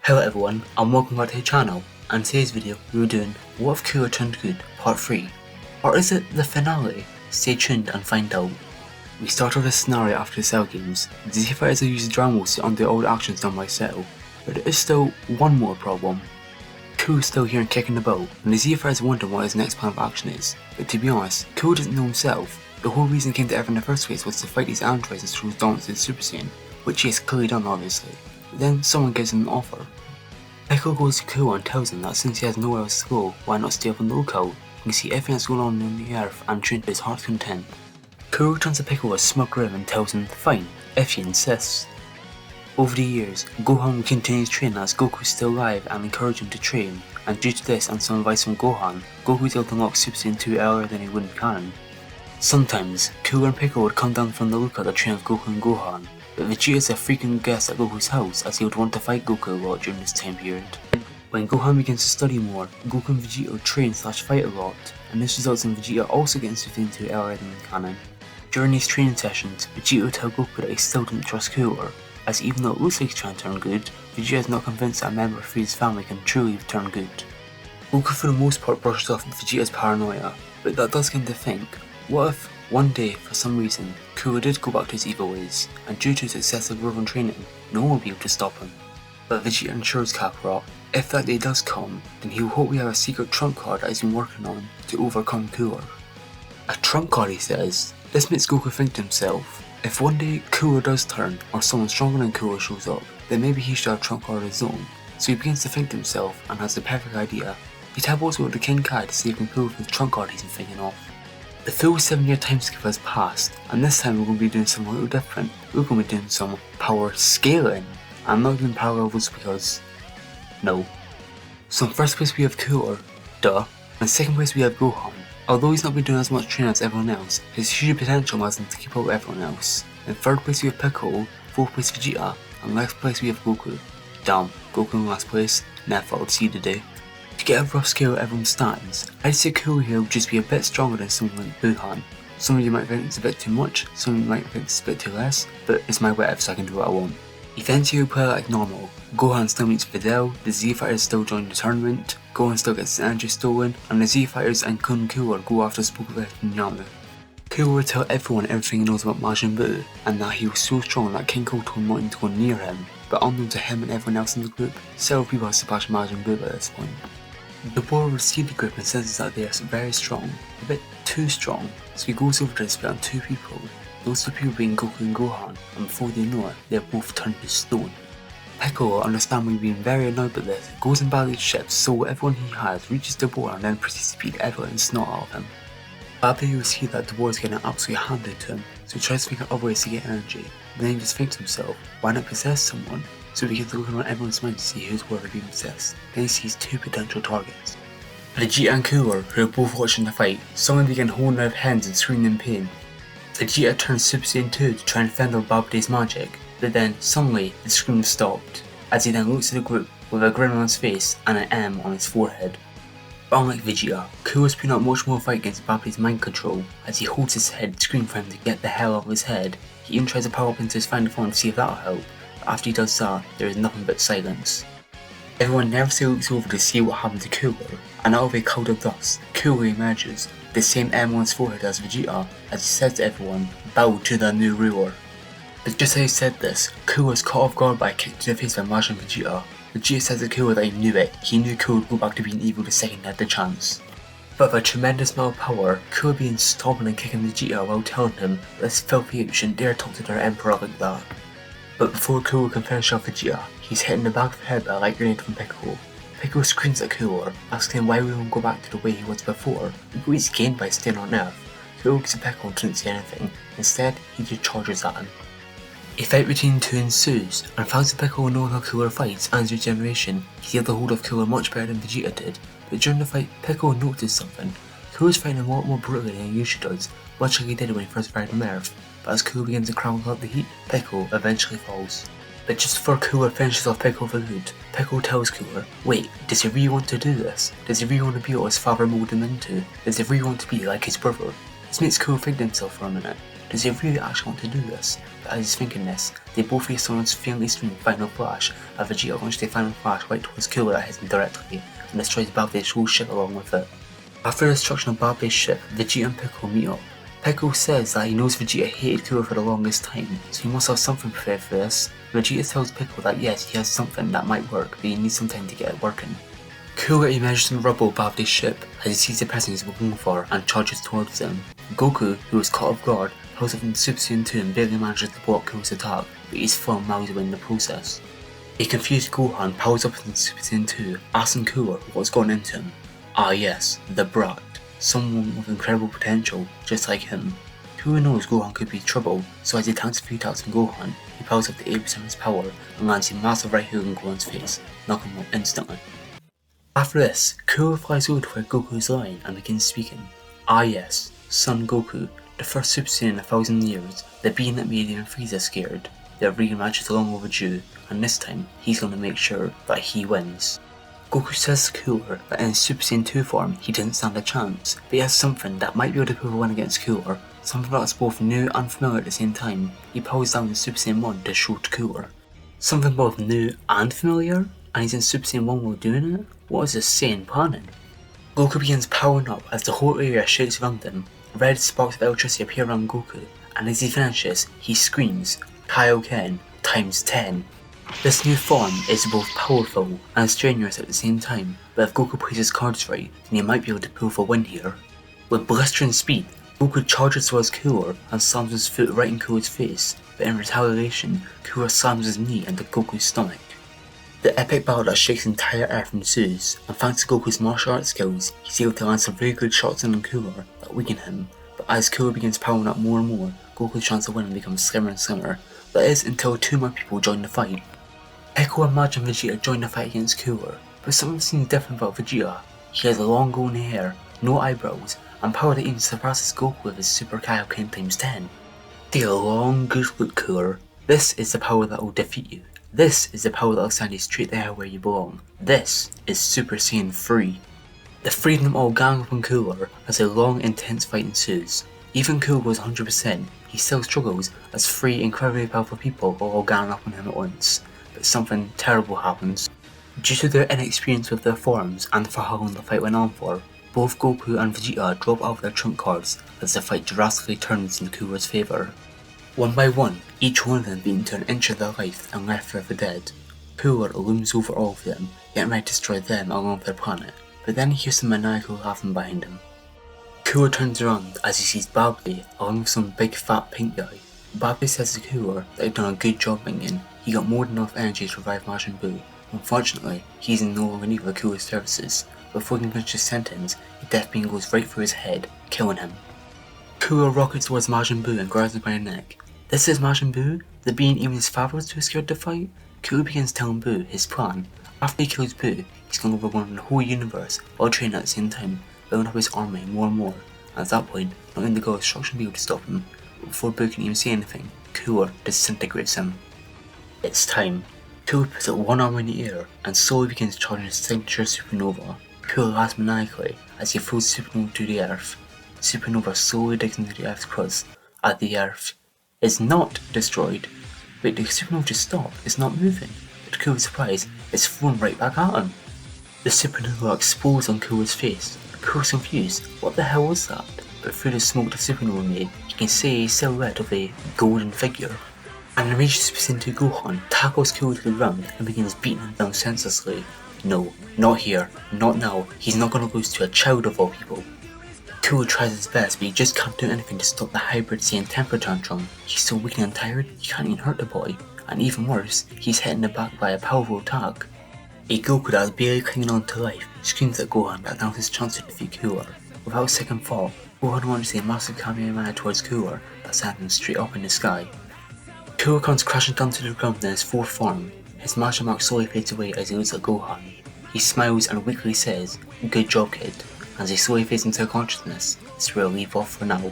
Hello everyone, and welcome back to the channel. And in today's video, we are doing What If Cooler Turned Good Part 3. Or is it the finale? Stay tuned and find out. We start with a scenario after the Cell games. The Z Fighters are using Dragon Balls to undo all the actions done by Cell, but there is still one more problem. Cooler is still here and kicking the ball, and the Z Fighters wonder what his next plan of action is. But to be honest, Cooler doesn't know himself. The whole reason he came to Earth in the first place was to fight these androids and throw his dominance in Super Saiyan, which he has clearly done obviously. But then someone gives him an offer. Piccolo goes to Cooler and tells him that since he has nowhere else to go, why not stay up on the lookout? He can see everything that's going on the Earth and train to his heart's content. Cooler returns to Piccolo a smug grin and tells him, fine, if he insists. Over the years, Gohan continues training as Goku is still alive and encourage him to train, and due to this and some advice from Gohan, Goku is able to unlock Super Saiyan 2 earlier than he would in canon. Sometimes, Cooler and Piccolo would come down from the lookout to train with Goku and Gohan, but Vegeta is a frequent guest at Goku's house as he would want to fight Goku a lot during this time period. When Gohan begins to study more, Goku and Vegeta would train / fight a lot, and this results in Vegeta also getting Super Saiyan 2 earlier than in canon. During these training sessions, Vegeta would tell Goku that he still didn't trust Cooler, as even though it looks like he's trying to turn good, Vegeta is not convinced that a member of Frieza's family can truly turn good. Goku for the most part brushes off Vegeta's paranoia, but that does get him to think, what if, one day, for some reason, Cooler did go back to his evil ways, and due to his excessive love and training, no one will be able to stop him. But Vegeta ensures Kakarot, if that day does come, then he will hopefully have a secret trump card that he's been working on to overcome Cooler. A trump card, he says. This makes Goku think to himself, if one day Cooler does turn, or someone stronger than Cooler shows up, then maybe he should have a trump card of his own. So he begins to think to himself, and has the perfect idea. He teleports over to King Kai to see if he can prove the trump card he's been thinking of. The full 7-year time skip has passed, and this time we're going to be doing something a little different. We're going to be doing some power scaling. I'm not doing power levels because, no. So in first place we have Cooler, duh, and in second place we have Gohan. Although he's not been doing as much training as everyone else, his huge potential allows him to keep up with everyone else. In third place we have Piccolo, fourth place Vegeta, and last place we have Goku. Damn, Goku in last place, never thought I'd see the day. To get a rough scale of everyone's stats, I'd say Cooler here would just be a bit stronger than someone like Buhan. Some of you might think it's a bit too much, some of you might think it's a bit too less, but it's my whatever so I can do what I want. Eventually we play like normal. Gohan still meets Videl, the Z Fighters still join the tournament, Gohan still gets his energy stolen, and the Z Fighters and Kun Cooler go after Spooklet and Yamu. Cooler would tell everyone everything he knows about Majin Buu, and that he was so strong that King Ko told him not to go near him, but unknown to him and everyone else in the group, several people have surpassed Majin Buu by this point. The board would see the group and senses that they are very strong, a bit too strong, so he goes over to split on two people, those two people being Goku and Gohan, and before they know it, they are both turned to stone. Piccolo, understandably being very annoyed by this, goes and battles ships so everyone he has reaches the board and then proceeds to beat everyone snot out of him. Badly will see that the board is getting absolutely handed to him, so he tries to think of other ways to get energy, but then he just thinks to himself, why not possess someone? So he begins looking around everyone's mind to see who's worthy of being possessed. Then he sees two potential targets. Vegeta and Cooler, who are both watching the fight, suddenly begin holding their hands and screaming in pain. Vegeta turns Super Saiyan 2 to try and fend off Babidi's magic, but then, suddenly, the scream stopped, as he then looks at the group with a grin on his face and an M on his forehead. But unlike Vegeta, Cooler's putting up much more fight against Babidi's mind control, as he holds his head screaming for him to get the hell out of his head. He even tries to power up into his final form to see if that'll help, but after he does that, there is nothing but silence. Everyone nervously looks over to see what happened to Cooler, and out of a cloud of dust, Cooler emerges, with the same M on his forehead as Vegeta, as he says to everyone, bow to the new ruler. But just as he said this, Cooler is caught off guard by a kick to the face by Majin Vegeta. Vegeta says to Cooler that he knew it, he knew Cooler would go back to being evil the second he had the chance. But with a tremendous amount of power, Cooler begins stomping and kicking Vegeta while telling him that this filthy ape shouldn't dare talk to their emperor like that. But before Cooler can finish off Vegeta, he's hit in the back of the head by a light grenade from Piccolo. Piccolo screams at Cooler, asking him why we won't go back to the way he was before, and what he's gained by staying on Earth. Cooler looks at Piccolo and doesn't say anything, instead he just charges at him. A fight between the two ensues, and thanks to Piccolo knowing how Cooler fights and his regeneration, he's able to hold off Cooler much better than Vegeta did, but during the fight, Piccolo noticed something. Cooler's fighting a lot more brutally than he usually does, much like he did when he first arrived on Earth, but as Cooler begins to crawl out the heat, Piccolo eventually falls. But just before Cooler finishes off Piccolo for good, Piccolo tells Cooler, wait, does he really want to do this? Does he really want to be what his father molded him into? Does he really want to be like his brother? This makes Cooler think to himself for a minute. Does he really actually want to do this? But as he's thinking this, They both face someone's faintly stream Final Flash, as Vegeta launches the Final Flash right towards Cooler that hits him directly, and destroys Babid's whole ship along with it. After the destruction of Babid's ship, Vegeta and Piccolo meet up. Piccolo says that he knows Vegeta hated Cooler for the longest time, so he must have something prepared for this. Vegeta tells Piccolo that yes, he has something that might work, but he needs some time to get it working. Cooler emerges from the rubble of Babid's ship as he sees the person he's looking for and charges towards them. Goku, who is caught off guard, pulls up from Super Saiyan 2 and barely manages to block Cooler's attack, but he's fallen miles away in the process. A confused Gohan powers up in Super Saiyan 2, asking Cooler what's gone into him. Ah yes, the Brat. Someone with incredible potential, just like him. Cooler knows Gohan could be trouble, so as he tanks a few attacks on Gohan, he powers up to 80% of his power and lands a massive right hook on Gohan's face, knocking him out instantly. After this, Cooler flies over to where Goku is lying and begins speaking. Ah yes, Son Goku, the first Super Saiyan in 1,000 years, the being that made even Frieza scared. Their rematch is long overdue, and this time, he's gonna make sure that he wins. Goku says to Cooler that in his Super Saiyan 2 form, he didn't stand a chance, but he has something that might be able to prove a win against Cooler, something that's both new and familiar at the same time. He powers down in Super Saiyan 1 to show to Cooler. Something both new and familiar? And he's in Super Saiyan 1 while doing it? What is this Saiyan planning? Goku begins powering up as the whole area shakes around him. Red sparks of electricity appear around Goku, and as he finishes, he screams, Kaioken times 10. This new form is both powerful and strenuous at the same time, but if Goku plays his cards right, then he might be able to pull for a win here. With blistering speed, Goku charges towards Cooler and slams his foot right in Cooler's face, but in retaliation, Cooler slams his knee into Goku's stomach. The epic battle that shakes the entire earth ensues, and thanks to Goku's martial arts skills, he's able to land some very good shots on Cooler that weaken him, but as Cooler begins powering up more and more, Goku's chance of winning becomes slimmer and slimmer. That is until two more people join the fight. Piccolo and Majin Vegeta join the fight against Cooler, but something seems different about Vegeta. He has long golden hair, no eyebrows, and power that even surpasses Goku with his Super Kaioken times 10. Take a long good look, Cooler. This is the power that will defeat you. This is the power that will send you straight there where you belong. This is Super Saiyan 3. The three of them all gang up on Cooler as a long, intense fight ensues. Even Cooler goes 100%, he still struggles as three incredibly powerful people are all ganging up on him at once. But something terrible happens. Due to their inexperience with their forms and for how long the fight went on for, both Goku and Vegeta drop out of their trump cards as the fight drastically turns in Cooler's favour. One by one, each one of them being to an inch of their life and left forever dead. Cooler looms over all of them, getting ready to destroy them along with their planet, but then he hears some maniacal laughing behind him. Cooler turns around as he sees Babidi along with some big fat pink guy. Babidi says to Cooler that he'd done a good job minion, he got more than enough energy to revive Majin Buu. Unfortunately, he's in no longer need of Cooler's services. Before he can finish his sentence, the death beam goes right through his head, killing him. Cooler rockets towards Majin Buu and grabs him by the neck. This is Majin Buu, the being even his father was too scared to fight. Cooler begins telling Buu his plan. After he kills Buu, he's going to overrun the whole universe while training at the same time, building up his army more and more. And at that point, not only the God of Destruction be able to stop him, but before Buu can even say anything, Cooler disintegrates him. It's time. Cooler puts up one arm in the air and slowly begins charging his signature supernova. Cooler laughs maniacally as he throws supernova to the earth. Supernova slowly digs into the earth's crust as the earth is not destroyed. Wait, the supernova just stopped, it's not moving. But to Cooler's surprise, it's thrown right back at him. The supernova explodes on Cooler's face. Cooler's confused, what the hell was that? But through the smoke the supernova made, he can see a silhouette of a golden figure. An enraged Super Saiyan 2 Gohan tackles Cooler to the ground and begins beating him down senselessly. No, not here, not now, he's not gonna lose to a child of all people. Cooler tries his best, but he just can't do anything to stop the hybrid Saiyan temper tantrum. He's so weak and tired, he can't even hurt the boy. And even worse, he's hit in the back by a powerful attack. A Goku that is barely clinging on to life screams at Gohan that now's his chance to defeat Cooler. Without a second thought, Gohan launches a massive Kamehameha towards Cooler that sends him straight up in the sky. Cooler comes crashing down to the ground in his fourth form. His martial mark slowly fades away as he looks at Gohan. He smiles and weakly says, "Good job, kid." As he slowly fades into consciousness, it's where we'll leave off for now.